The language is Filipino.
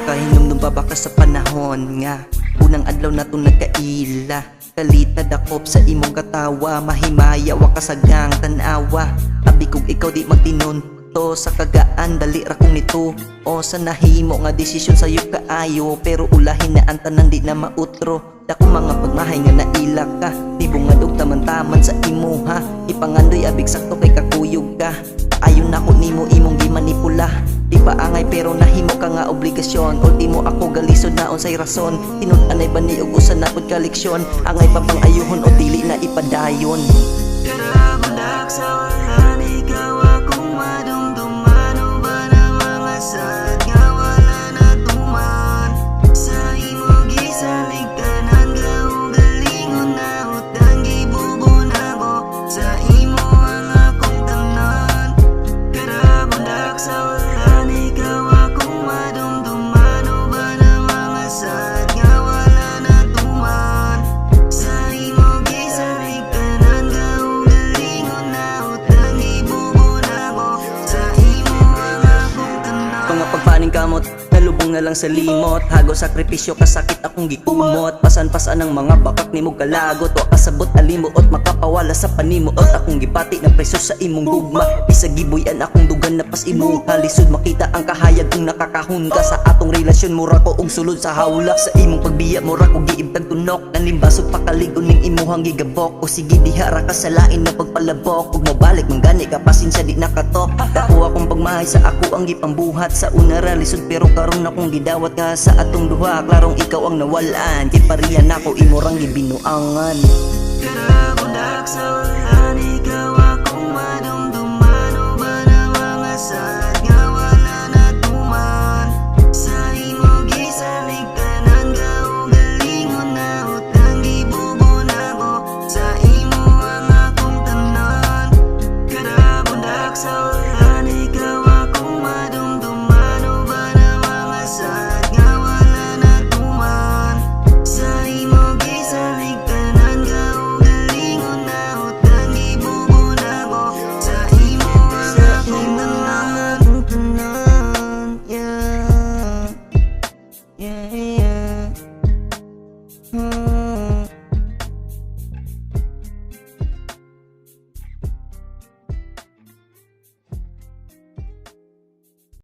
Nakahinumdum pa baka sa panahon nga unang adlaw na to nagkaila. Kalit na dakop sa imong katawa, mahimaya wa kasagang tanawa. Abi kog ikaw di magtinon to sa kagaan, dali ra kong nito o sa nahimo nga desisyon sayo kaayo. Pero ulahin na ang tanan di na mautro. Dako mga pagmahay nga naila ka, di bungadog taman-taman sa imo ha. Ipangandoy abig sakto kay kakuyog ka. Ayon ako nimo imong gimanipula. Di pa angay pero nahimo ka nga obligasyon. Ultimo ako galisod na unsay rason. Tinud-anay ba ni og usa na pud ka leksyon. Angay pa pang ayuhon o dili na ipadayon. Karagundak sa wala ikaw akong madumduman. O ba na mga sad nga wala na tuman. Sa imo gisalig tanan gawang galingon na utang gibubon ako. Sa imo ang akong tanan. Karagundak sa wala ikaw akong madumduman. O ba na mga sad nga wala na tuman. Sa imo gisalig tanan gawang galingon na utang gibubon ako. Sa imo ang akong tanan. Mga pagpaning kamot, nalubong na lang sa limot. Hago sakripisyo kasakit akong gikumot. Pasan-pasan ang mga bakak ni mo kalagot. O kasabot alimuot, makapawala sa panimuot. Akong gipati ng preso sa imong gugma. Isa gibuyan akong dugan na pas imo halisod. Makita ang kahayag kung nakakahun ka sa atong relasyon. Mura ko og sulod sa hawla. Sa imong pagbiya mura ko giibtag tunok. Nalimbasog pakaligon ning imuhang gigabok. O sige dihara ka sa lain na pagpalabok. Ug mabalik manggani ka pasensya di nakatok. Dako akong pagmahay sa ako ang gipambuhat. Sa una ra lisod pero karon akong gidawat ka sa atong duha. Klarong ikaw ang nawalan. Kay pariyan ako imo rang gibinuangan. Karagundak sa wala